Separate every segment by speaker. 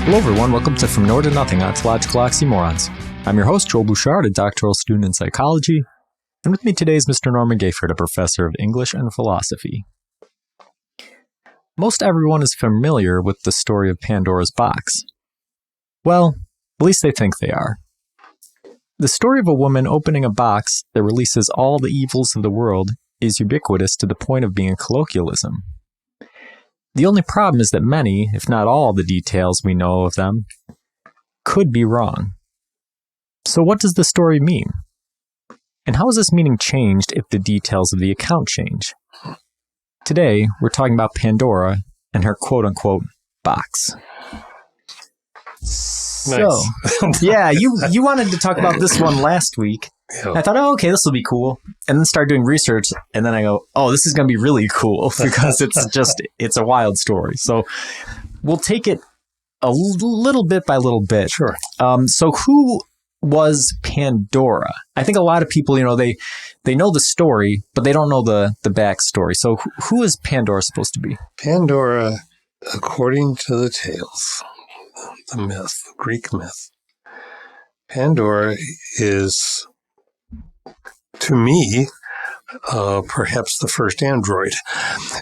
Speaker 1: Hello everyone, welcome to From Nowhere to Nothing, Ontological Oxymorons. I'm your host, Joel Bouchard, a doctoral student in psychology, and with me today is Mr. Norman Gayford, a professor of English and philosophy. Most everyone is familiar with the story of Pandora's box. Well, at least they think they are. The story of a woman opening a box that releases all the evils of the world is ubiquitous to the point of being a colloquialism. The only problem is that many, if not all, the details we know of them could be wrong. So what does the story mean? And how is this meaning changed if the details of the account change? Today, we're talking about Pandora and her quote-unquote box. So, yeah, you wanted to talk about this one last week. Yeah. I thought, okay, this will be cool. And then start doing research. And then I go, this is going to be really cool because it's a wild story. So we'll take it a little bit by little bit.
Speaker 2: Sure.
Speaker 1: So who was Pandora? I think a lot of people, they know the story, but they don't know the backstory. So who is Pandora supposed to be?
Speaker 2: Pandora, according to the tales, the myth, the Greek myth, Pandora is, to me, perhaps the first android.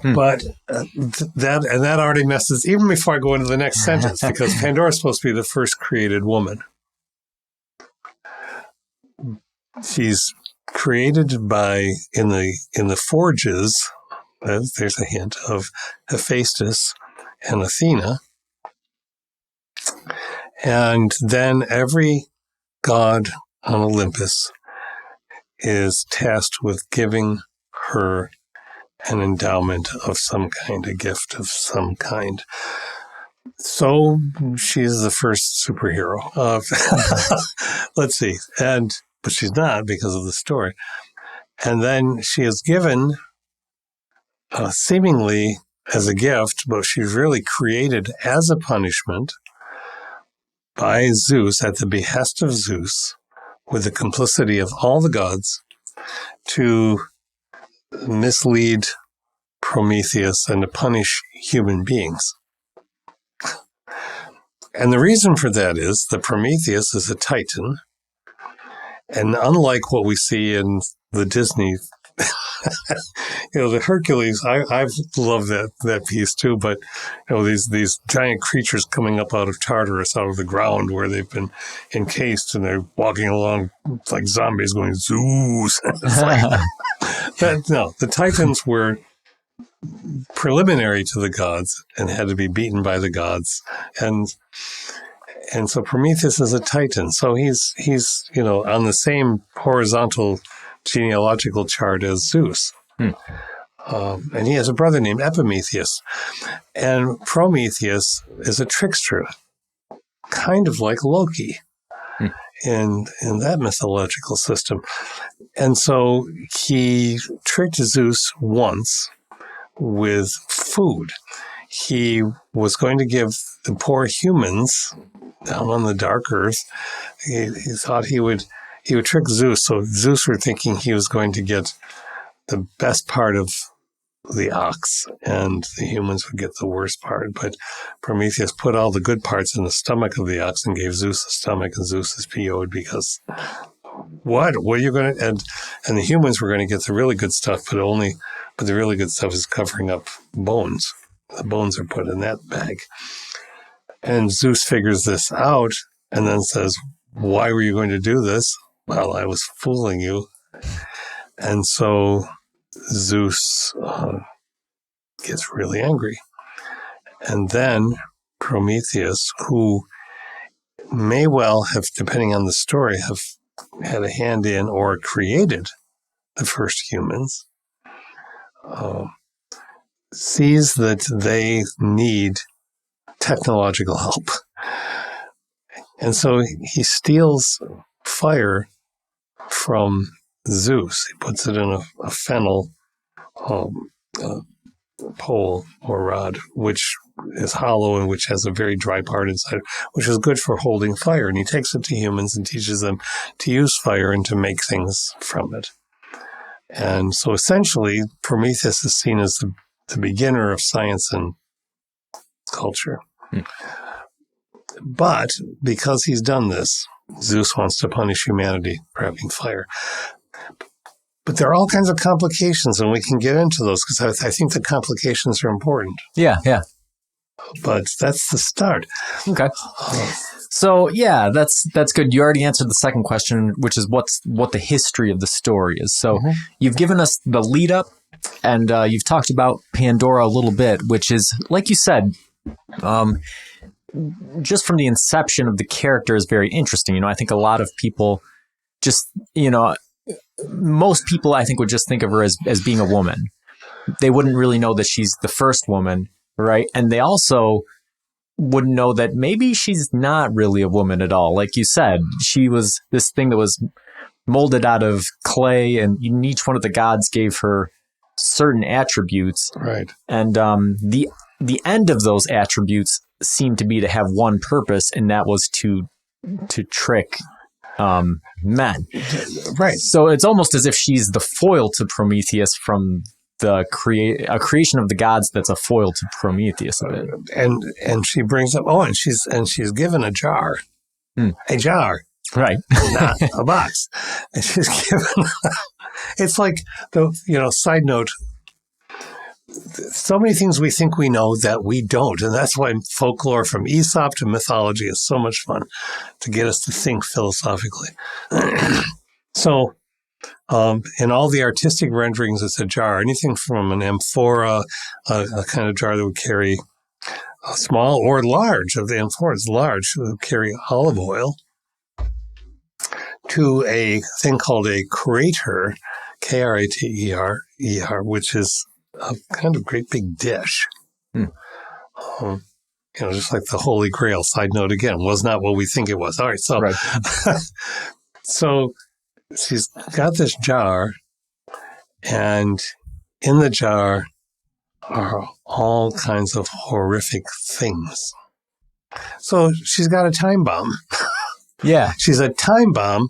Speaker 2: But that already messes, even before I go into the next sentence, because Pandora is supposed to be the first created woman. She's created in the forges, there's a hint, of Hephaestus and Athena. And then every god on Olympus is tasked with giving her an endowment of some kind, a gift of some kind. So she's the first superhero of, let's see, but she's not because of the story. And then she is given seemingly as a gift, but she's really created as a punishment by Zeus at the behest of Zeus, with the complicity of all the gods, to mislead Prometheus and to punish human beings. And the reason for that is that Prometheus is a titan, and unlike what we see in the Disney, the Hercules, I've loved that piece too, but these giant creatures coming up out of Tartarus, out of the ground where they've been encased, and they're walking along like zombies going, Zeus. The Titans were preliminary to the gods and had to be beaten by the gods. And so Prometheus is a Titan. So he's on the same horizontal genealogical chart as Zeus. And he has a brother named Epimetheus. And Prometheus is a trickster, kind of like Loki in that mythological system. And so he tricked Zeus once with food. He was going to give the poor humans down on the dark earth, he thought he would trick Zeus. So Zeus were thinking he was going to get the best part of the ox, and the humans would get the worst part. But Prometheus put all the good parts in the stomach of the ox and gave Zeus the stomach, and Zeus is PO'd because, what are you going to, and the humans were going to get the really good stuff, but the really good stuff is covering up bones. The bones are put in that bag. And Zeus figures this out and then says, why were you going to do this? Well, I was fooling you. And so Zeus gets really angry. And then Prometheus, who may well have, depending on the story, have had a hand in or created the first humans, sees that they need technological help. And so he steals fire from Zeus. He puts it in a fennel pole or rod, which is hollow and which has a very dry part inside, which is good for holding fire. And he takes it to humans and teaches them to use fire and to make things from it. And so essentially, Prometheus is seen as the beginner of science and culture. But because he's done this, Zeus wants to punish humanity for having fire. But there are all kinds of complications, and we can get into those because I think the complications are important.
Speaker 1: Yeah.
Speaker 2: But that's the start.
Speaker 1: Okay. So yeah, that's good. You already answered the second question, which is what the history of the story is. So you've given us the lead up, and you've talked about Pandora a little bit, which is, like you said, just from the inception of the character is very interesting. I think a lot of people just, most people I think would just think of her as being a woman. They wouldn't really know that she's the first woman, right? And they also wouldn't know that maybe she's not really a woman at all. Like you said, she was this thing that was molded out of clay, and each one of the gods gave her certain attributes.
Speaker 2: Right.
Speaker 1: And the end of those attributes seemed to be to have one purpose, and that was to trick men.
Speaker 2: Right.
Speaker 1: So it's almost as if she's the foil to Prometheus from the creation of the gods that's a foil to Prometheus a bit.
Speaker 2: And she brings up, and she's given a jar. A jar.
Speaker 1: Right.
Speaker 2: Not a box. And she's given it's like side note, so many things we think we know that we don't. And that's why folklore from Aesop to mythology is so much fun, to get us to think philosophically. So, in all the artistic renderings, it's a jar. Anything from an amphora, a kind of jar that would carry a small or large, of the amphora is large, that would carry olive oil, to a thing called a crater, Krater, which is a kind of great big dish. Just like the Holy Grail. Side note again, was not what we think it was. All right, so
Speaker 1: right.
Speaker 2: So she's got this jar, and in the jar are all kinds of horrific things. So she's got a time bomb.
Speaker 1: Yeah.
Speaker 2: She's a time bomb.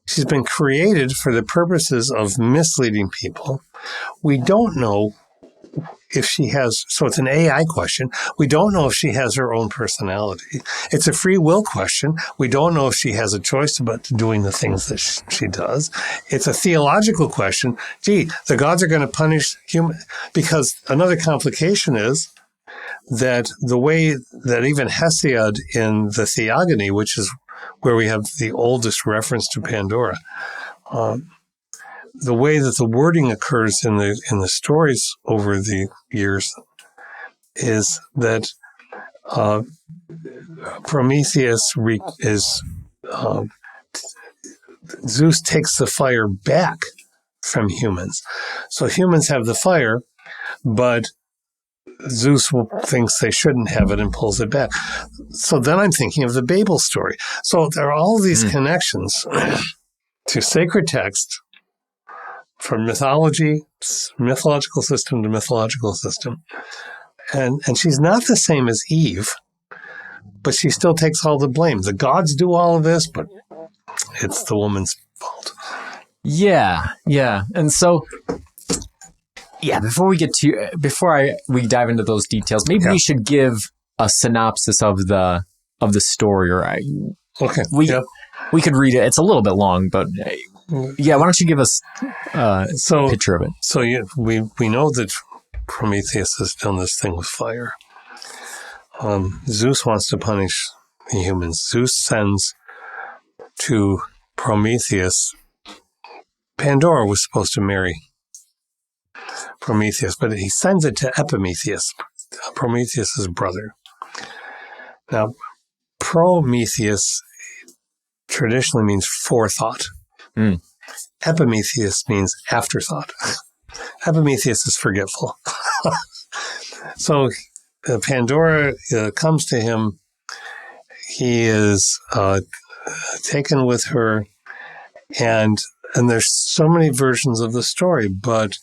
Speaker 2: She's been created for the purposes of misleading people. We don't know if she has, so it's an AI question. We don't know if she has her own personality. It's a free will question. We don't know if she has a choice about doing the things that she does. It's a theological question. Gee, the gods are going to punish human, because another complication is that the way that even Hesiod in the Theogony, which is where we have the oldest reference to Pandora, the way that the wording occurs in the stories over the years is that Prometheus Zeus takes the fire back from humans. So humans have the fire, but Zeus thinks they shouldn't have it and pulls it back. So then I'm thinking of the Babel story. So there are all these connections to sacred text, from mythological system to mythological system. And she's not the same as Eve, but she still takes all the blame. The gods do all of this, but it's the woman's fault.
Speaker 1: Yeah. And so, before we dive into those details, maybe we should give a synopsis of the story, right?
Speaker 2: Okay.
Speaker 1: We could read it. It's a little bit long, but why don't you give us a picture of it?
Speaker 2: So we know that Prometheus has done this thing with fire. Zeus wants to punish the humans. Zeus sends to Prometheus. Pandora was supposed to marry Prometheus, but he sends it to Epimetheus, Prometheus's brother. Now, Prometheus traditionally means forethought. Epimetheus means afterthought. Epimetheus is forgetful. So Pandora comes to him. He is taken with her, and there's so many versions of the story, but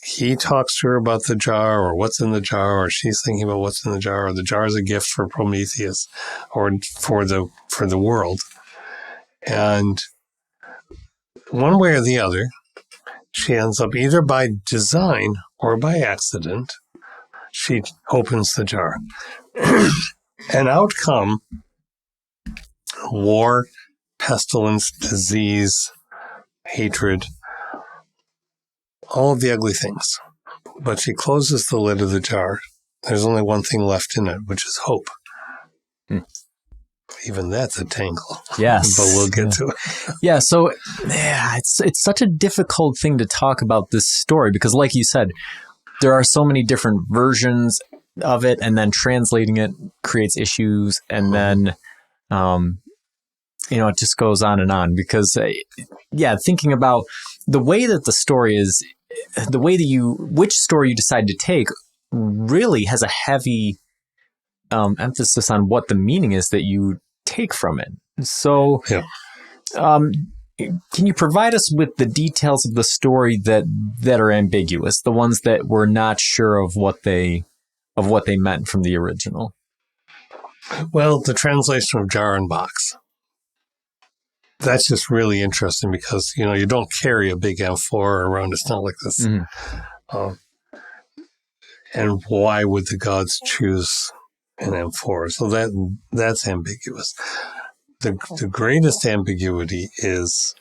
Speaker 2: he talks to her about the jar, or what's in the jar, or she's thinking about what's in the jar, or the jar is a gift for Prometheus, or for the world. And one way or the other, she ends up either by design or by accident, she opens the jar. And out come war, pestilence, disease, hatred, all of the ugly things. But she closes the lid of the jar. There's only one thing left in it, which is hope. Even that's a tangle.
Speaker 1: Yes.
Speaker 2: But we'll get to it.
Speaker 1: Yeah, so it's such a difficult thing to talk about this story because, like you said, there are so many different versions of it, and then translating it creates issues, and then, it just goes on and on because, thinking about the way that the story is, the way that which story you decide to take really has a heavy emphasis on what the meaning is that you take from it. So, can you provide us with the details of the story that are ambiguous, the ones that we're not sure of what they meant from the original?
Speaker 2: Well, the translation of jar and box. That's just really interesting because, you don't carry a big amphora around. It's not like this. Mm-hmm. And why would the gods choose an amphora? So that's ambiguous. The greatest ambiguity is,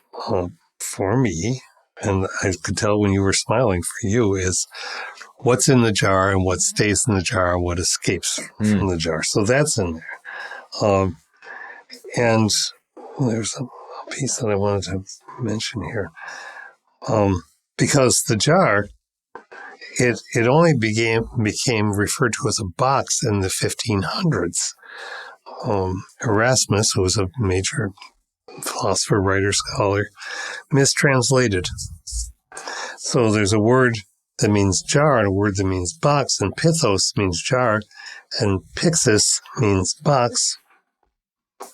Speaker 2: for me, and I could tell when you were smiling for you, is what's in the jar and what stays in the jar and what escapes from the jar. So that's in there. And there's a piece that I wanted to mention here. Because the jar, it only became referred to as a box in the 1500s. Erasmus, who was a major philosopher, writer, scholar, mistranslated. So there's a word that means jar and a word that means box, and pithos means jar, and pixis means box,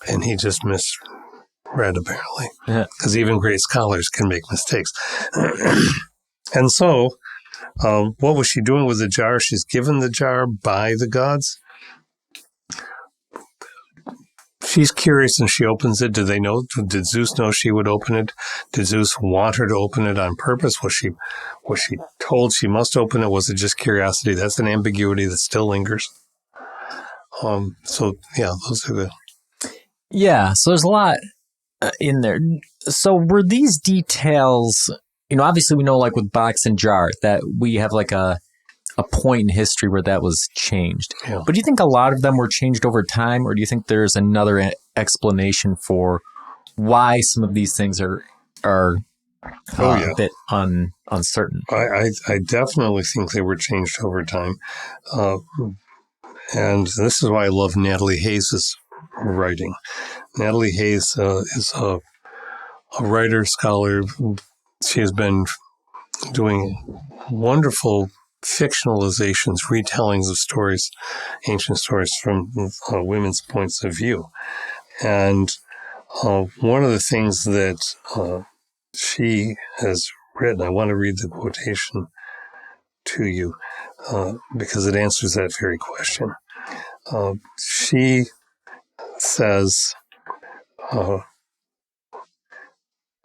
Speaker 2: and he just misread apparently, because even great scholars can make mistakes. And so, what was she doing with the jar? She's given the jar by the gods. She's curious and she opens it. Did they know? Did Zeus know she would open it? Did Zeus want her to open it on purpose? Was she told she must open it? Was it just curiosity? That's an ambiguity that still lingers. So those are the...
Speaker 1: Yeah, so there's a lot in there. So were these details, obviously we know like with box and jar that we have like a point in history where that was changed. Yeah. But do you think a lot of them were changed over time, or do you think there's another explanation for why some of these things are a bit uncertain?
Speaker 2: I definitely think they were changed over time. And this is why I love Natalie Hayes' writing. Natalie Hayes is a writer, scholar. She has been doing wonderful fictionalizations, retellings of stories, ancient stories from women's points of view. And one of the things that she has written, I want to read the quotation to you because it answers that very question. She says,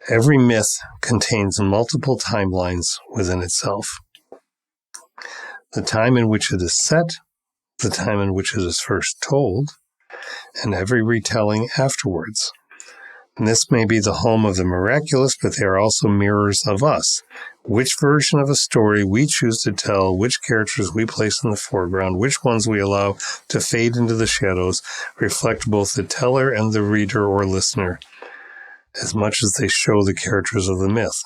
Speaker 2: every myth contains multiple timelines within itself. The time in which it is set, the time in which it is first told, and every retelling afterwards. And this may be the home of the miraculous, but they are also mirrors of us. Which version of a story we choose to tell, which characters we place in the foreground, which ones we allow to fade into the shadows, reflect both the teller and the reader or listener, as much as they show the characters of the myth.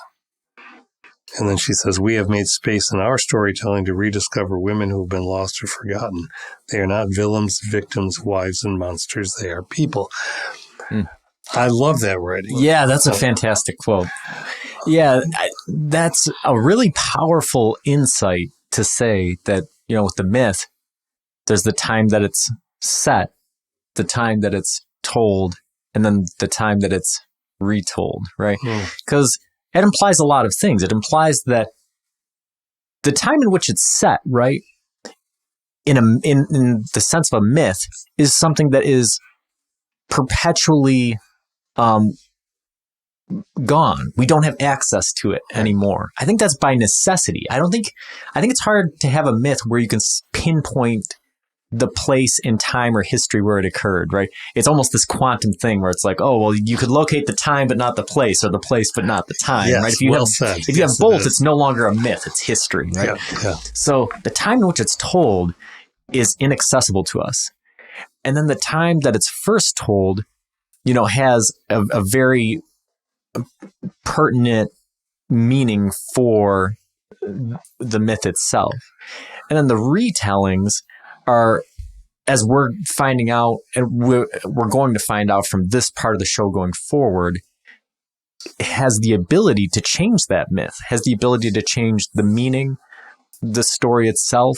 Speaker 2: And then she says, we have made space in our storytelling to rediscover women who have been lost or forgotten. They are not villains, victims, wives, and monsters. They are people. I love that writing.
Speaker 1: Yeah, that's a fantastic quote. Yeah, that's a really powerful insight to say that, with the myth, there's the time that it's set, the time that it's told, and then the time that it's retold, right? Because it implies a lot of things. It implies that the time in which it's set, right, in the sense of a myth, is something that is perpetually gone. We don't have access to it anymore. I think that's by necessity. I think it's hard to have a myth where you can pinpoint the place in time or history where it occurred, right? It's almost this quantum thing where it's like, oh, well, you could locate the time but not the place, or the place but not the time,
Speaker 2: Yes,
Speaker 1: right? If you have both, it's no longer a myth, it's history, right?
Speaker 2: Yeah.
Speaker 1: So the time in which it's told is inaccessible to us. And then the time that it's first told, has a very pertinent meaning for the myth itself. And then the retellings are, as we're finding out, and we're going to find out from this part of the show going forward, has the ability to change that myth, has the ability to change the meaning, the story itself,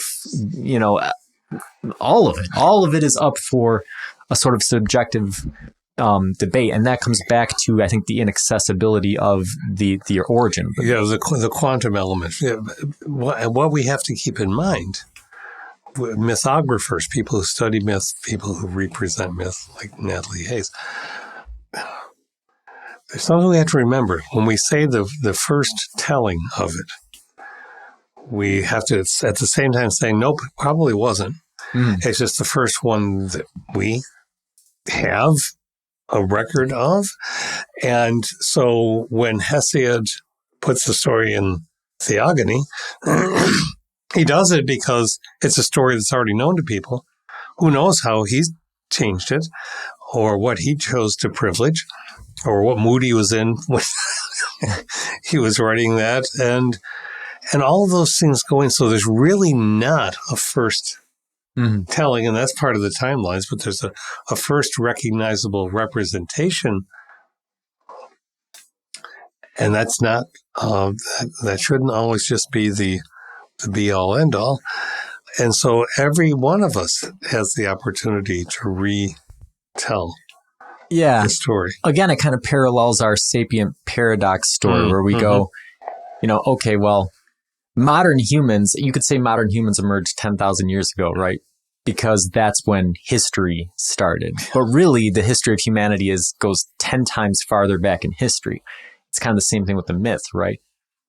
Speaker 1: all of it. All of it is up for a sort of subjective debate, and that comes back to, I think, the inaccessibility of the origin.
Speaker 2: Yeah, the quantum element. Yeah, what we have to keep in mind, mythographers, people who study myth, people who represent myth, like Natalie Hayes, there's something we have to remember. When we say the first telling of it, we have to at the same time say, nope, it probably wasn't. It's just the first one that we have a record of. And so when Hesiod puts the story in Theogony, he does it because it's a story that's already known to people. Who knows how he's changed it, or what he chose to privilege, or what mood he was in when he was writing that, and all of those things going. So there's really not a first telling, and that's part of the timelines, but there's a first recognizable representation, and that's not that shouldn't always just be the be all end all. And so every one of us has the opportunity to retell the story.
Speaker 1: Again, it kind of parallels our sapient paradox story, where we go, okay, well, modern humans, you could say modern humans emerged 10,000 years ago, right? Because that's when history started. But really, the history of humanity goes 10 times farther back in history. It's kind of the same thing with the myth, right?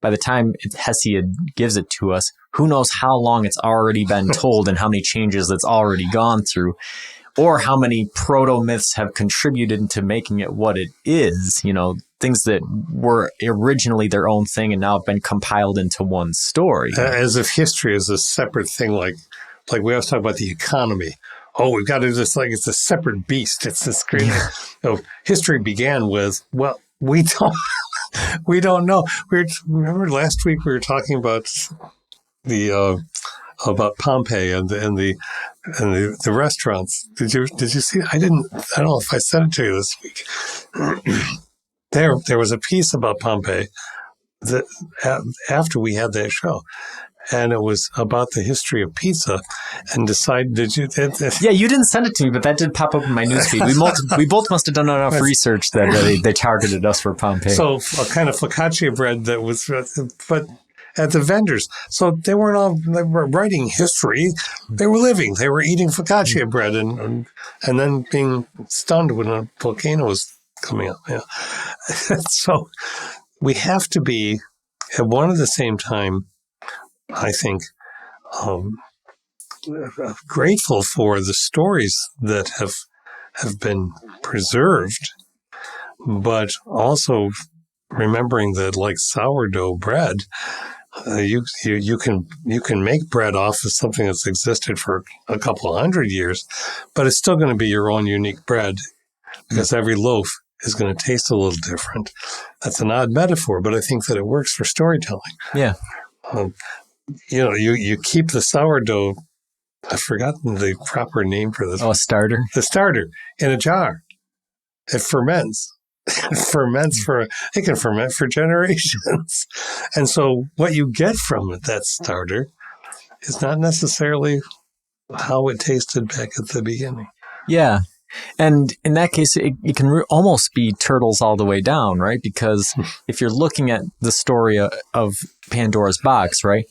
Speaker 1: By the time Hesiod gives it to us, who knows how long it's already been told and how many changes it's already gone through, or how many proto-myths have contributed to making it what it is, things that were originally their own thing and now have been compiled into one story.
Speaker 2: As if history is a separate thing, like we always talk about the economy. Oh, we've got to do this like it's a separate beast. It's this great. History began with, well, we don't know. Remember last week we were talking about about Pompeii and the restaurants. Did you see? I don't know if I sent it to you this week. There was a piece about Pompeii that after we had that show. And it was about the history of pizza, and did you?
Speaker 1: Yeah, you didn't send it to me, but that did pop up in my newsfeed. We both must have done enough research that they targeted us for Pompeii.
Speaker 2: So a kind of focaccia bread that was, but at the vendors. So they weren't they were writing history. They were living. They were eating focaccia bread and then being stunned when a volcano was coming up. Yeah. So we have to be at one and the same time, I think, grateful for the stories that have been preserved, but also remembering that, like sourdough bread, you can make bread off of something that's existed for a couple of 100 years, but it's still going to be your own unique bread because every loaf is going to taste a little different. That's an odd metaphor, but I think that it works for storytelling.
Speaker 1: Yeah.
Speaker 2: You keep the sourdough, I've forgotten the proper name for this.
Speaker 1: Oh, a starter?
Speaker 2: The starter in a jar. It ferments. It can ferment for generations. And so what you get from that starter is not necessarily how it tasted back at the beginning.
Speaker 1: Yeah. And in that case, it can almost be turtles all the way down, right? Because if you're looking at the story of Pandora's box, right?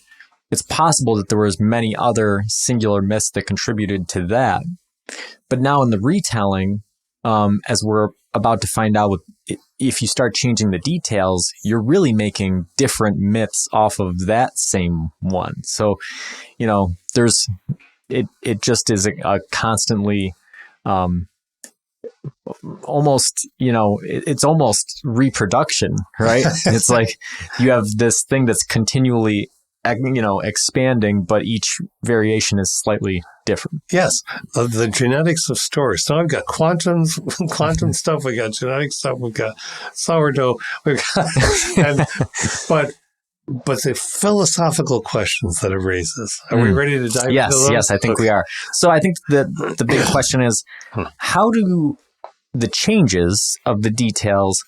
Speaker 1: It's possible that there was many other singular myths that contributed to that. But now in the retelling, as we're about to find out, if you start changing the details, you're really making different myths off of that same one. So, there's it just is a constantly almost, it's almost reproduction, right? It's like you have this thing that's continually, expanding, but each variation is slightly different.
Speaker 2: Yes, the genetics of stories. So I've got quantum stuff. We got genetic stuff. We've got sourdough. We've got, but the philosophical questions that it raises. Are we ready to dive into those?
Speaker 1: Yes, I think we are. So I think the big question is, how do the changes of the details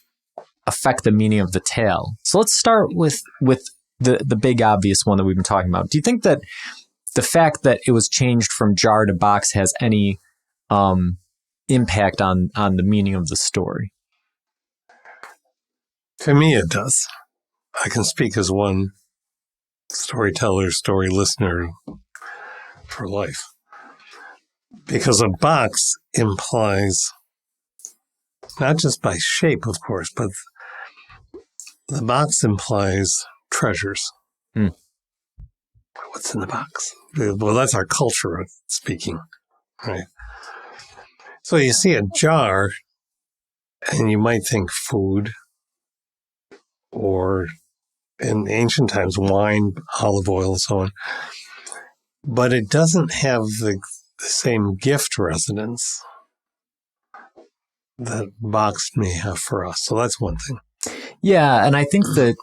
Speaker 1: affect the meaning of the tale? So let's start with the big obvious one that we've been talking about. Do you think that the fact that it was changed from jar to box has any impact on the meaning of the story?
Speaker 2: To me, it does. I can speak as one storyteller, story listener for life. Because a box implies, not just by shape, of course, but the box implies treasures. What's in the box? Well, that's our culture speaking, right? So you see a jar, and you might think food, or in ancient times, wine, olive oil, and so on. But it doesn't have the same gift resonance that box may have for us. So that's one thing.
Speaker 1: Yeah, and I think that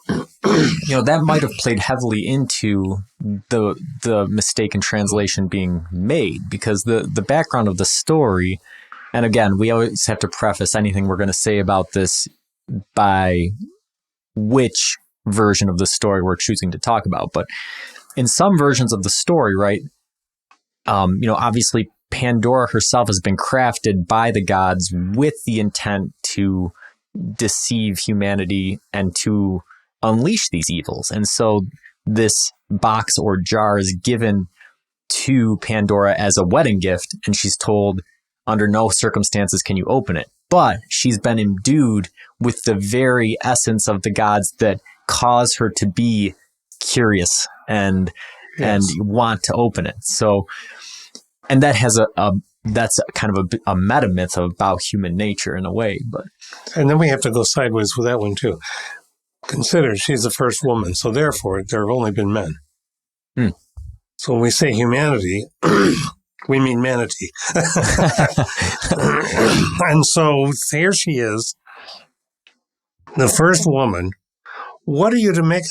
Speaker 1: that might have played heavily into the mistake in translation being made, because the background of the story, and again, we always have to preface anything we're going to say about this by which version of the story we're choosing to talk about. But in some versions of the story, right, obviously Pandora herself has been crafted by the gods with the intent to deceive humanity and to unleash these evils. And so this box or jar is given to Pandora as a wedding gift, and she's told under no circumstances can you open it. But she's been imbued with the very essence of the gods that cause her to be curious and want to open it. So, and that has that's kind of a meta myth about human nature in a way.
Speaker 2: And then we have to go sideways with that one too. Consider she's the first woman, so therefore there have only been men. So when we say humanity, we mean manatee. And so here she is, the first woman. What are you to make?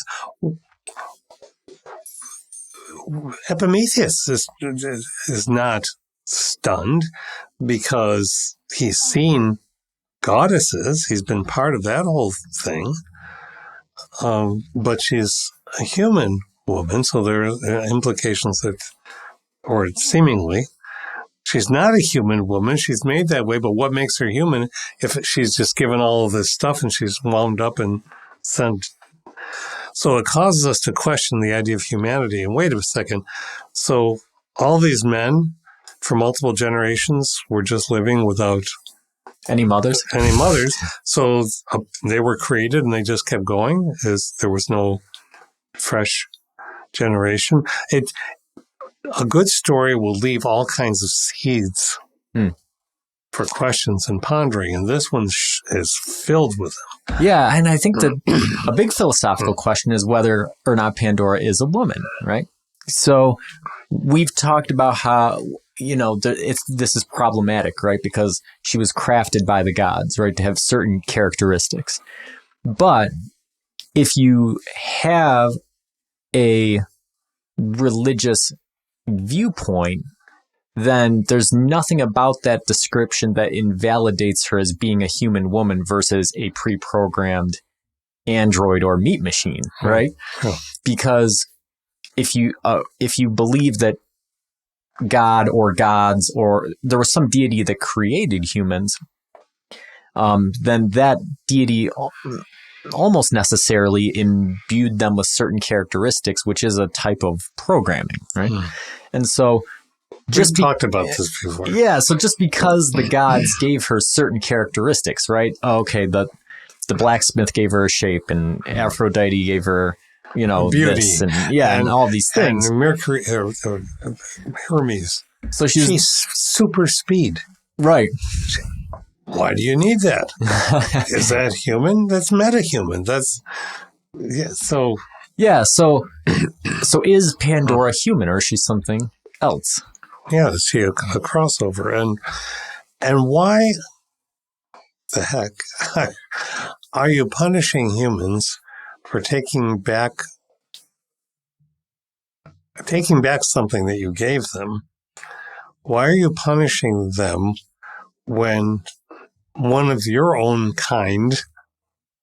Speaker 2: Epimetheus is not stunned because he's seen goddesses. He's been part of that whole thing. But she's a human woman, so there are implications that, or seemingly, she's not a human woman. She's made that way, but what makes her human if she's just given all of this stuff and she's wound up and sent? So it causes us to question the idea of humanity. And wait a second. So all these men for multiple generations were just living without
Speaker 1: any mothers.
Speaker 2: So they were created and they just kept going. There was no fresh generation. A good story will leave all kinds of seeds for questions and pondering, and this one is filled with them.
Speaker 1: Yeah, and I think that a big philosophical question is whether or not Pandora is a woman, right? So we've talked about how, this is problematic, right? Because she was crafted by the gods, right, to have certain characteristics. But if you have a religious viewpoint, then there's nothing about that description that invalidates her as being a human woman versus a pre-programmed android or meat machine, right? Because if you believe that God or gods or there was some deity that created humans, then that deity almost necessarily imbued them with certain characteristics, which is a type of programming, right? And so
Speaker 2: we've talked about this before.
Speaker 1: Yeah, so just because the gods gave her certain characteristics, right? Oh, okay, the blacksmith gave her a shape, and Aphrodite gave her
Speaker 2: beauty,
Speaker 1: this and all these things.
Speaker 2: And Mercury, Hermes.
Speaker 1: So
Speaker 2: she's super speed.
Speaker 1: Right.
Speaker 2: Why do you need that? Is that human? That's metahuman. That's So
Speaker 1: is Pandora human, or is she something else?
Speaker 2: Yeah, is she a crossover? And why the heck are you punishing humans for taking back something that you gave them? Why are you punishing them when one of your own kind,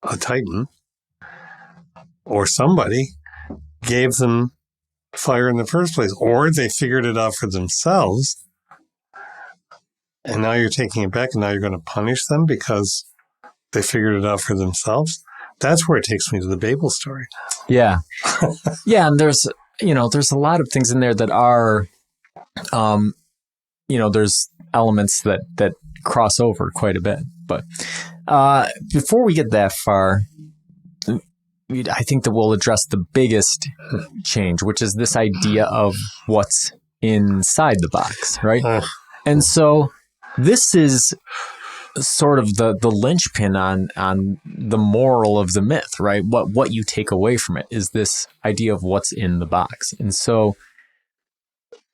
Speaker 2: a Titan, or somebody, gave them fire in the first place, or they figured it out for themselves, and now you're taking it back, and now you're going to punish them because they figured it out for themselves? That's where it takes me to the Babel story.
Speaker 1: Yeah. Yeah, and there's a lot of things in there that are, there's elements that cross over quite a bit. But before we get that far, I think that we'll address the biggest change, which is this idea of what's inside the box, right? And so this is sort of the linchpin on the moral of the myth, right? What you take away from it is this idea of what's in the box. And so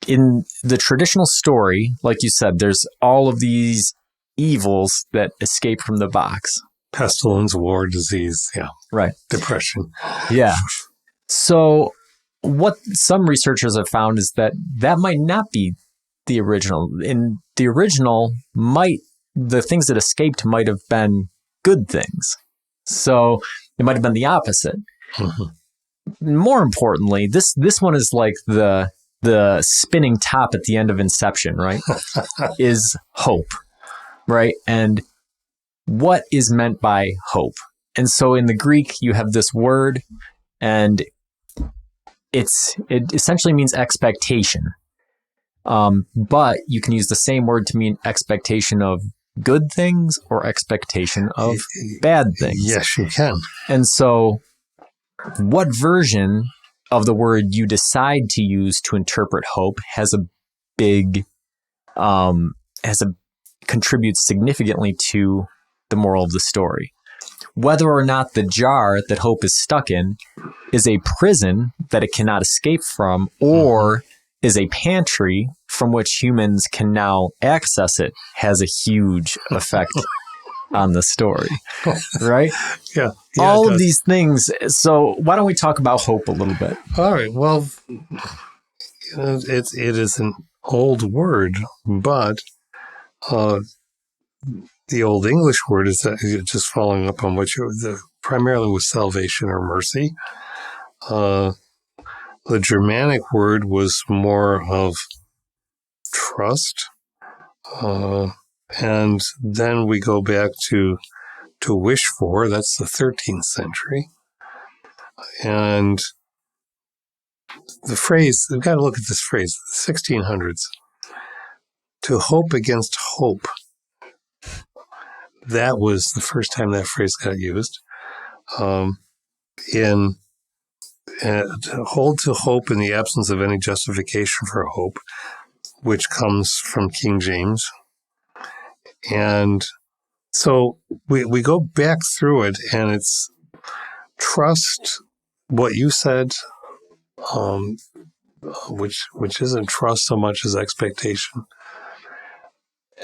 Speaker 1: in the traditional story, like you said, there's all of these evils that escape from the box.
Speaker 2: Pestilence, war, disease, yeah.
Speaker 1: Right.
Speaker 2: Depression.
Speaker 1: Yeah. So what some researchers have found is that might not be the original. In the original, the things that escaped might have been good things. So it might have been the opposite. Mm-hmm. More importantly, this one is like the spinning top at the end of Inception, right? Is hope, right? And what is meant by hope? And so in the Greek, you have this word, and it essentially means expectation. But you can use the same word to mean expectation of good things or expectation of bad things.
Speaker 2: Yes, you can.
Speaker 1: And so what version of the word you decide to use to interpret hope contributes significantly to the moral of the story. Whether or not the jar that hope is stuck in is a prison that it cannot escape from, or is a pantry from which humans can now access it, has a huge effect on the story, right?
Speaker 2: Yeah.
Speaker 1: All of these things. So why don't we talk about hope a little bit?
Speaker 2: All right. Well, it is an old word, but the Old English word is just following up on what primarily was salvation or mercy. The Germanic word was more of trust. And then we go back to wish for. That's the 13th century. And the phrase, we've got to look at this phrase, the 1600s. To hope against hope. That was the first time that phrase got used. Hold to hope in the absence of any justification for hope, which comes from King James. And so we go back through it, and it's trust what you said, which isn't trust so much as expectation.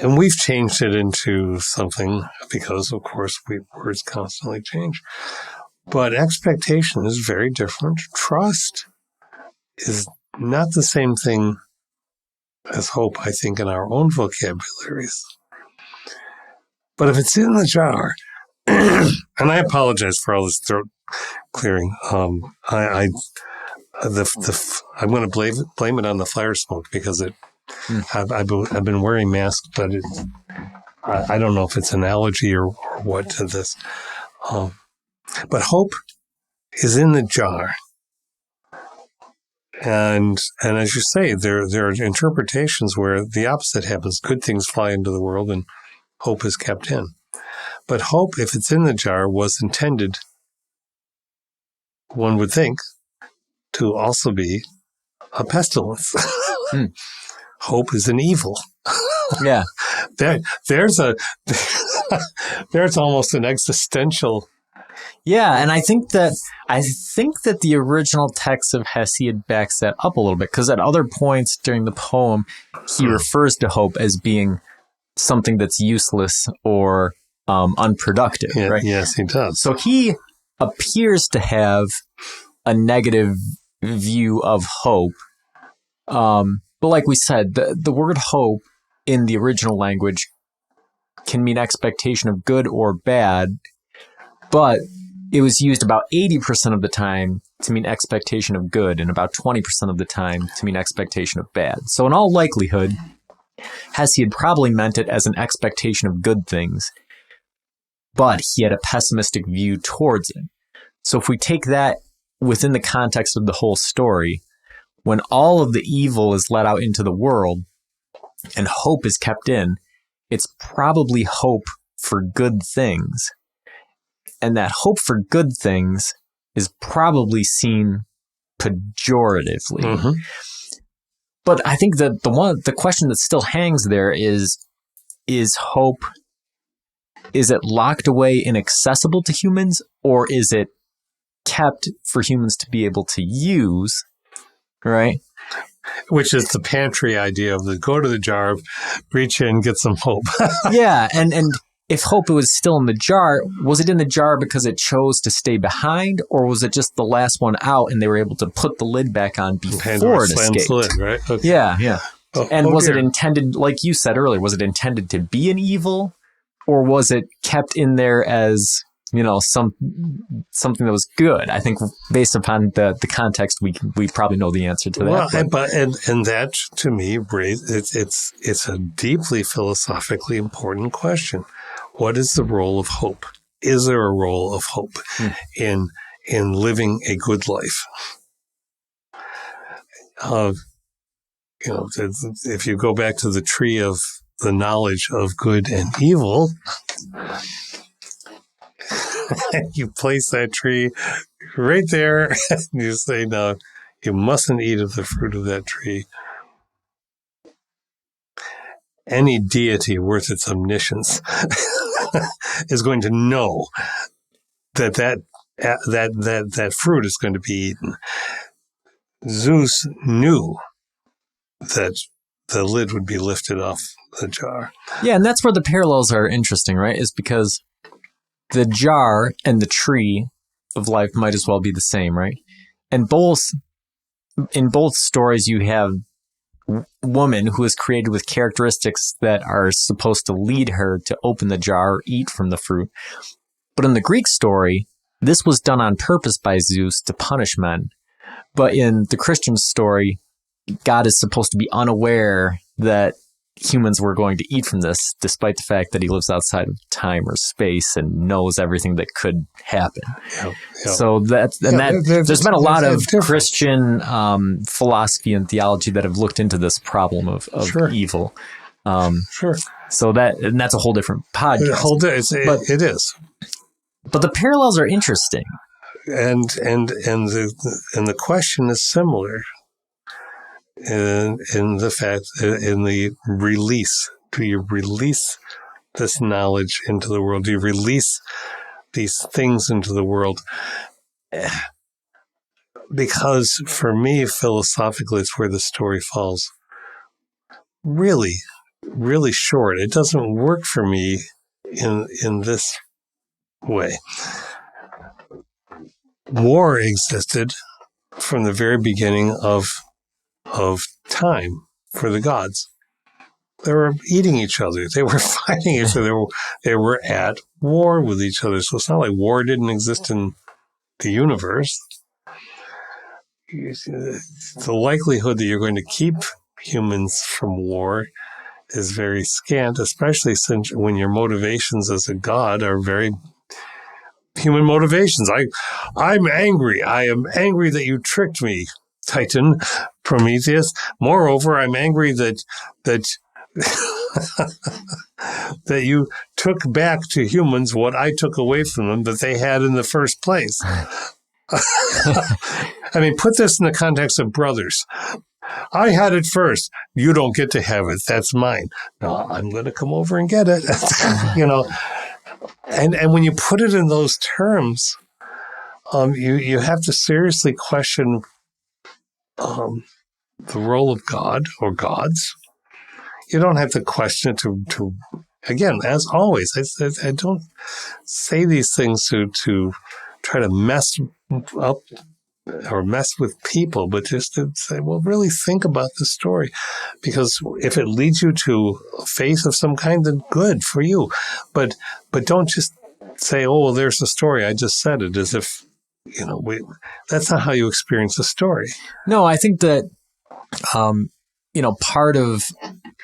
Speaker 2: And we've changed it into something because, of course, words constantly change. But expectation is very different. Trust is not the same thing as hope, I think, in our own vocabularies. But if it's in the jar, and I apologize for all this throat clearing. I'm going to blame it on the fire smoke because I've been wearing masks, but I don't know if it's an allergy or what to this. But hope is in the jar. And as you say, there are interpretations where the opposite happens. Good things fly into the world and hope is kept in. But hope, if it's in the jar, was intended, one would think, to also be a pestilence. Hope is an evil.
Speaker 1: Yeah.
Speaker 2: There's almost an existential.
Speaker 1: Yeah, and I think that the original text of Hesiod backs that up a little bit, because at other points during the poem, he refers to hope as being something that's useless or unproductive, right?
Speaker 2: Yes, he does.
Speaker 1: So he appears to have a negative view of hope. But like we said, the word hope in the original language can mean expectation of good or bad, but it was used about 80% of the time to mean expectation of good and about 20% of the time to mean expectation of bad. So in all likelihood, Hesiod probably meant it as an expectation of good things, but he had a pessimistic view towards it. So if we take that within the context of the whole story, when all of the evil is let out into the world and hope is kept in, it's probably hope for good things. And that hope for good things is probably seen pejoratively.
Speaker 2: Mm-hmm.
Speaker 1: But I think that the question that still hangs there is hope, is it locked away inaccessible to humans, or is it kept for humans to be able to use, right?
Speaker 2: Which is the pantry idea of go to the jar, reach in, get some hope.
Speaker 1: Yeah, and if hope was still in the jar, was it in the jar because it chose to stay behind, or was it just the last one out and they were able to put the lid back on before it escaped?
Speaker 2: The lid, right? Okay.
Speaker 1: Yeah. And was it intended, like you said earlier, was it intended to be an evil, or was it kept in there as, something that was good? I think based upon the context, we probably know the answer to that.
Speaker 2: Well, and that to me, it's a deeply philosophically important question. What is the role of hope? Is there a role of hope in living a good life? If you go back to the tree of the knowledge of good and evil, you place that tree right there, and you say, no, you mustn't eat of the fruit of that tree. Any deity worth its omniscience is going to know that fruit is going to be eaten. Zeus knew that the lid would be lifted off the jar.
Speaker 1: Yeah, and that's where the parallels are interesting, right? Is because the jar and the tree of life might as well be the same, right? And in both stories, you have woman who is created with characteristics that are supposed to lead her to open the jar or eat from the fruit. But in the Greek story, this was done on purpose by Zeus to punish men. But in the Christian story, God is supposed to be unaware that humans were going to eat from this, despite the fact that he lives outside of time or space and knows everything that could happen.
Speaker 2: Yeah.
Speaker 1: So there's been a lot of Christian philosophy and theology that have looked into this problem of evil.
Speaker 2: Sure.
Speaker 1: So that's a whole different podcast.
Speaker 2: It is.
Speaker 1: But the parallels are interesting.
Speaker 2: And the question is similar. In the release, do you release this knowledge into the world? Do you release these things into the world? Because for me, philosophically, it's where the story falls really, really short. It doesn't work for me in this way. War existed from the very beginning of time for the gods. They were eating each other. They were fighting each other. They were at war with each other. So it's not like war didn't exist in the universe. The likelihood that you're going to keep humans from war is very scant, especially since when your motivations as a god are very human motivations. I'm angry. I am angry that you tricked me, Titan, Prometheus. Moreover, I'm angry that that you took back to humans what I took away from them that they had in the first place. I mean, put this in the context of brothers. I had it first. You don't get to have it. That's mine. No, I'm going to come over and get it. You know, and when you put it in those terms, you have to seriously question the role of God or gods. You don't have to question it to again, as always, I don't say these things to try to mess up or mess with people, but just to say, well, really think about the story. Because if it leads you to faith of some kind, then good for you. But don't just say, oh, well, there's the story. I just said it, as if, you know, that's not how you experience a story.
Speaker 1: No, I think that, you know, part of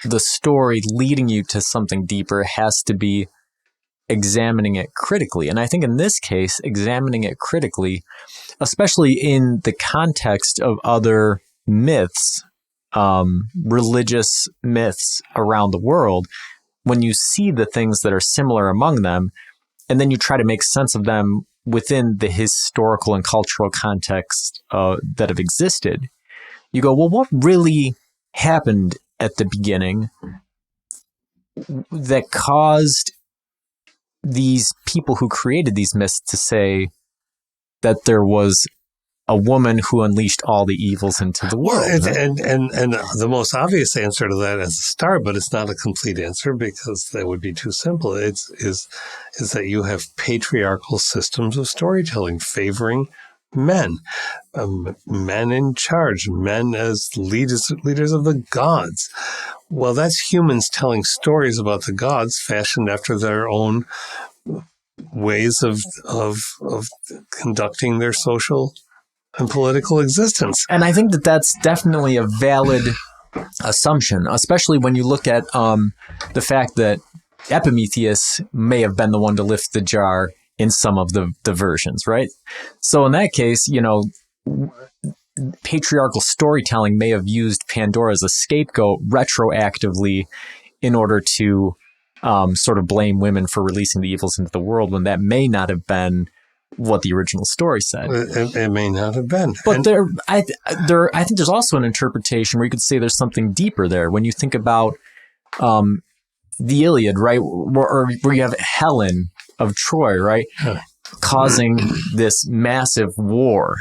Speaker 1: the story leading you to something deeper has to be examining it critically. And I think in this case, examining it critically, especially in the context of other myths, religious myths around the world, when you see the things that are similar among them, and then you try to make sense of them within the historical and cultural context that have existed, you go, well, what really happened at the beginning that caused these people who created these myths to say that there was a woman who unleashed all the evils into the world?
Speaker 2: Well, and the most obvious answer to that as a start, but it's not a complete answer because that would be too simple. Is that you have patriarchal systems of storytelling favoring men, men in charge, men as leaders of the gods. Well, that's humans telling stories about the gods fashioned after their own ways of conducting their social and political existence.
Speaker 1: And I think that that's definitely a valid assumption, especially when you look at the fact that Epimetheus may have been the one to lift the jar in some of the versions, right? So in that case, you know, patriarchal storytelling may have used Pandora as a scapegoat retroactively in order to sort of blame women for releasing the evils into the world, when that may not have been what the original story said.
Speaker 2: It may not have been.
Speaker 1: But I think there's also an interpretation where you could say there's something deeper there. When you think about the Iliad, right, where you have Helen of Troy, right, causing this massive war,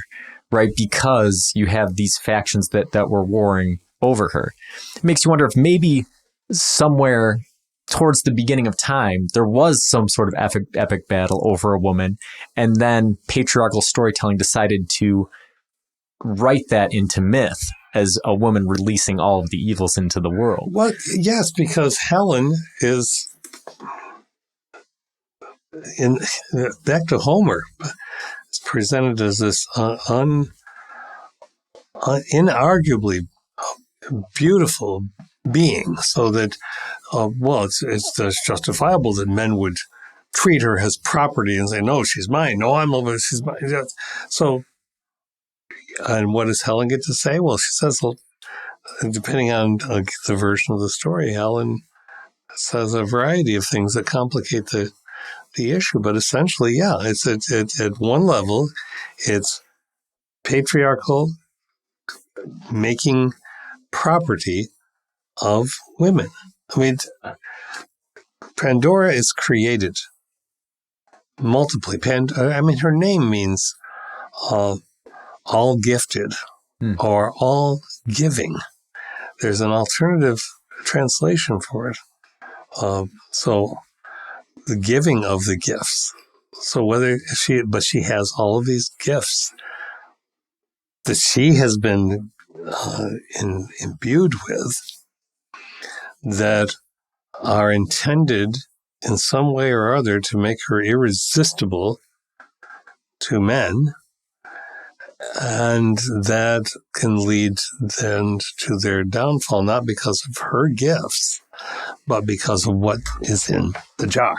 Speaker 1: right, because you have these factions that were warring over her. It makes you wonder if maybe somewhere towards the beginning of time, there was some sort of epic battle over a woman, and then patriarchal storytelling decided to write that into myth as a woman releasing all of the evils into the world.
Speaker 2: Well, yes, because Helen is, back to Homer, it's presented as this inarguably beautiful being, so that it's justifiable that men would treat her as property and say, no, she's mine. No, I'm over. She's mine. So, and what does Helen get to say? Well, she says, well, depending on the version of the story, Helen says a variety of things that complicate the issue. But essentially, yeah, it's at one level, it's patriarchal making property of women. I mean, Pandora is created multiply. Her name means all gifted or all giving. There's an alternative translation for it. So the giving of the gifts. So but she has all of these gifts that she has been imbued with, that are intended in some way or other to make her irresistible to men, and that can lead then to their downfall, not because of her gifts, but because of what is in the jar.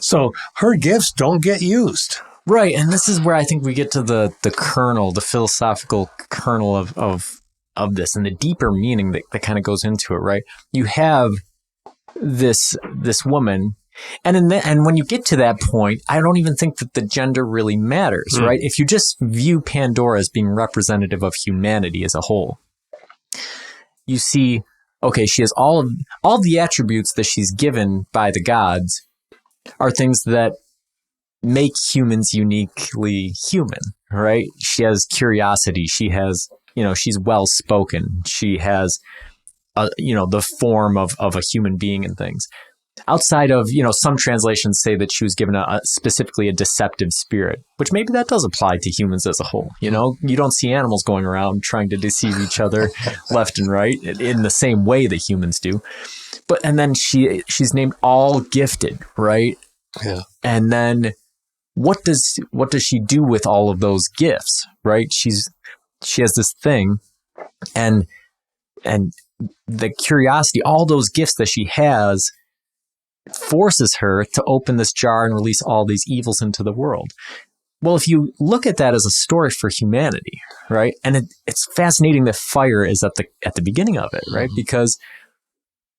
Speaker 2: So her gifts don't get used.
Speaker 1: Right, and this is where I think we get to the kernel, the philosophical kernel of this, and the deeper meaning that kind of goes into it, right? You have this woman, And when you get to that point, I don't even think that the gender really matters, right? If you just view Pandora as being representative of humanity as a whole, you see, okay, she has all the attributes that she's given by the gods are things that make humans uniquely human, right? She has curiosity. She has, she's well spoken. She has, the form of a human being and things. Outside of, some translations say that she was given specifically a deceptive spirit, which maybe that does apply to humans as a whole. You don't see animals going around trying to deceive each other left and right in the same way that humans do. And then she's named all gifted, right?
Speaker 2: Yeah.
Speaker 1: And then what does she do with all of those gifts, right? She has this thing, and the curiosity, all those gifts that she has, forces her to open this jar and release all these evils into the world. Well, if you look at that as a story for humanity, right? And it's fascinating that fire is at the beginning of it, right? Because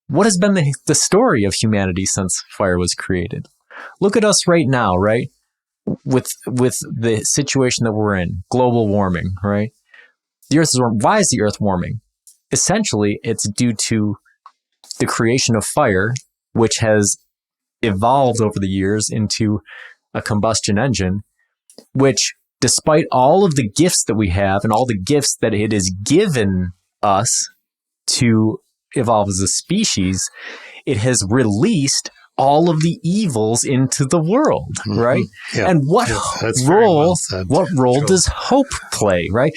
Speaker 1: what has been the story of humanity since fire was created? Look at us right now, right? With the situation that we're in, global warming, right? The earth is warming. Why is the earth warming? Essentially, it's due to the creation of fire, which has evolved over the years into a combustion engine, which, despite all of the gifts that we have and all the gifts that it has given us to evolve as a species, it has released all of the evils into the world, right?
Speaker 2: Yeah.
Speaker 1: And what role does hope play, right?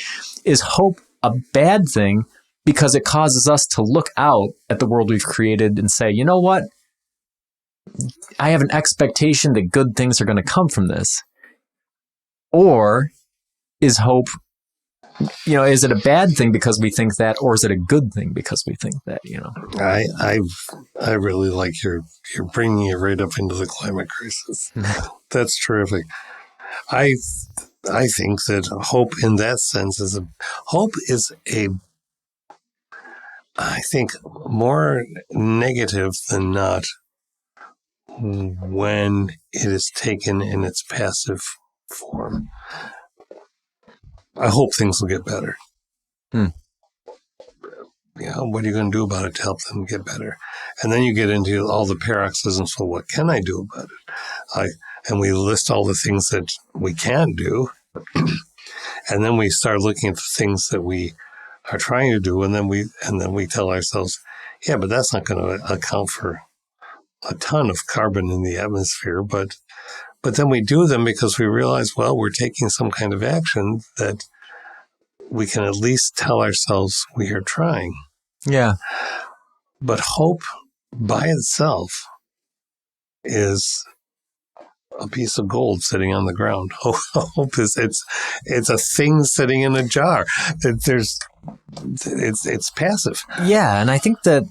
Speaker 1: Is hope a bad thing because it causes us to look out at the world we've created and say, you know what? I have an expectation that good things are going to come from this. Or is hope, is it a bad thing because we think that, or is it a good thing because we think that,
Speaker 2: I really like you're bringing it right up into the climate crisis. That's terrific. I think that hope in that sense is I think more negative than not when it is taken in its passive form. I hope things will get better. What are you going to do about it to help them get better? And then you get into all the paroxysms. Well, what can I do about it? And we list all the things that we can do. And then we start looking at the things that we are trying to do. And then we tell ourselves, yeah, but that's not going to account for a ton of carbon in the atmosphere. But then we do them because we realize, well, we're taking some kind of action that we can at least tell ourselves we are trying.
Speaker 1: Yeah.
Speaker 2: But hope by itself is a piece of gold sitting on the ground. Hope is it's a thing sitting in a jar. It's passive.
Speaker 1: Yeah, and I think that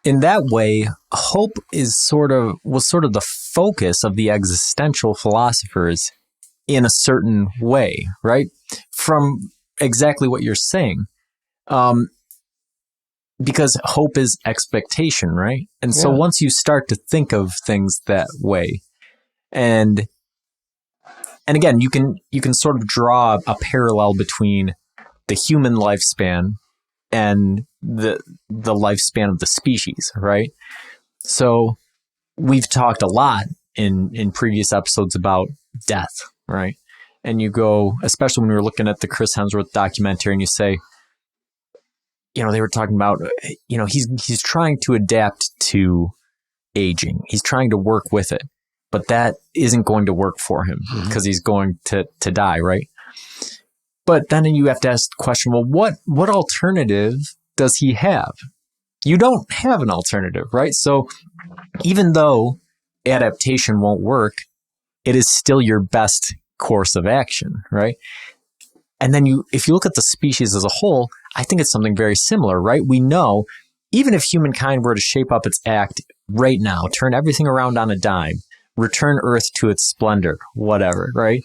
Speaker 1: in that way, hope was sort of the focus of the existential philosophers in a certain way, right? From exactly what you're saying. Because hope is expectation, right? And so once you start to think of things that way, and again, you can sort of draw a parallel between the human lifespan and the lifespan of the species, right? So we've talked a lot in previous episodes about death, right? And you go, especially when we were looking at the Chris Hemsworth documentary, and you say, they were talking about, he's trying to adapt to aging. He's trying to work with it, but that isn't going to work for him because he's going to die, right? But then you have to ask the question, well, what alternative does he have? You don't have an alternative, right? So even though adaptation won't work, it is still your best course of action, right? And then if you look at the species as a whole, I think it's something very similar, right? We know even if humankind were to shape up its act right now, turn everything around on a dime, return Earth to its splendor, whatever, right?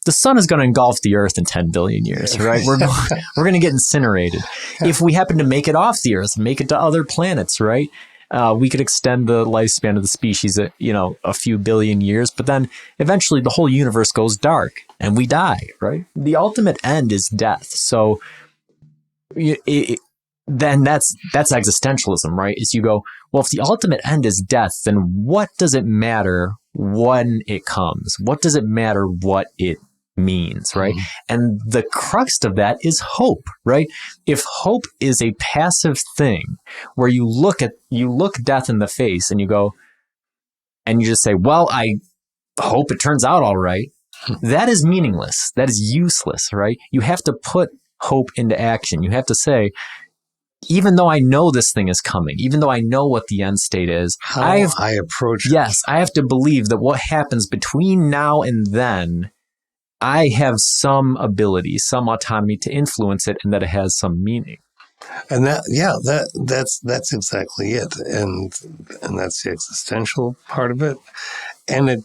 Speaker 1: The sun is going to engulf the Earth in 10 billion years, right? We're going to get incinerated. If we happen to make it off the Earth, make it to other planets, right? We could extend the lifespan of the species, a few billion years, but then eventually the whole universe goes dark and we die, right? The ultimate end is death. So then that's existentialism, right? Is you go, well, if the ultimate end is death, then what does it matter when it comes? What does it matter what it means, right? And the crux of that is hope, right? If hope is a passive thing where you look death in the face and you go, and you just say, well, I hope it turns out all right. That is meaningless. That is useless, right? You have to put hope into action. You have to say, even though I know this thing is coming, even though I know what the end state is,
Speaker 2: I approach it.
Speaker 1: Yes, I have to believe that what happens between now and then, I have some ability, some autonomy to influence it, and that it has some meaning.
Speaker 2: And that's exactly it. And that's the existential part of it. And it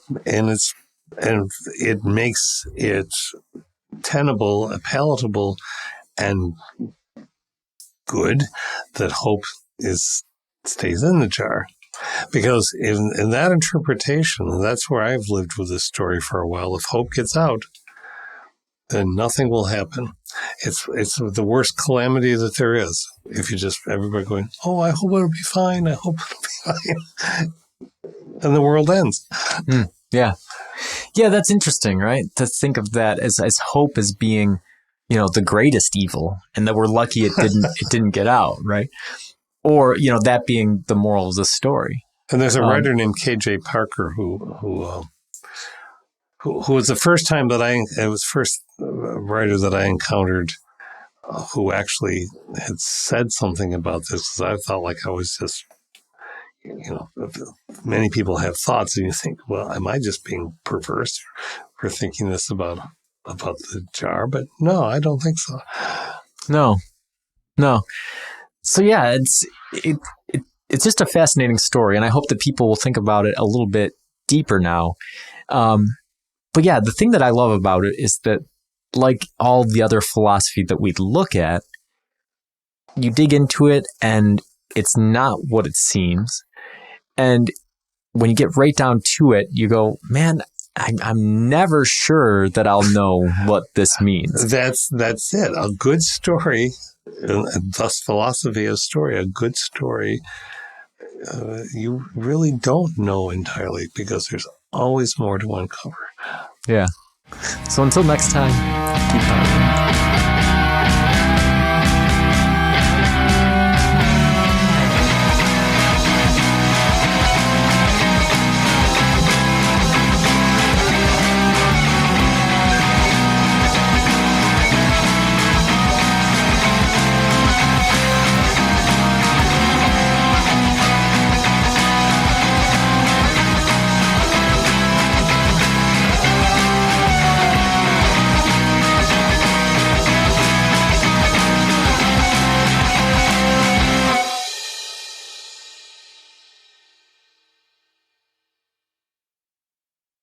Speaker 2: makes it tenable, palatable, and good that hope stays in the jar. Because in that interpretation, that's where I've lived with this story for a while. If hope gets out, then nothing will happen. It's the worst calamity that there is. If you just, everybody going, oh, I hope it'll be fine. I hope it'll be fine. And the world ends.
Speaker 1: Yeah. Yeah, that's interesting, right? To think of that as hope as being, the greatest evil, and that we're lucky it didn't get out, right? Or, that being the moral of the story.
Speaker 2: And there's a writer named K.J. Parker who was the first time that it was first writer that I encountered who actually had said something about this, because I felt like I was just, many people have thoughts and you think, well, am I just being perverse for thinking this about the jar? But no, I don't think so.
Speaker 1: No. So yeah, it's just a fascinating story, and I hope that people will think about it a little bit deeper now. But yeah, the thing that I love about it is that, like all the other philosophy that we look at, you dig into it and it's not what it seems. And when you get right down to it, you go, man, I'm never sure that I'll know what this means.
Speaker 2: That's it. A good story, and thus philosophy of story, a good story, you really don't know entirely, because there's always more to uncover.
Speaker 1: Yeah. So until next time, keep on.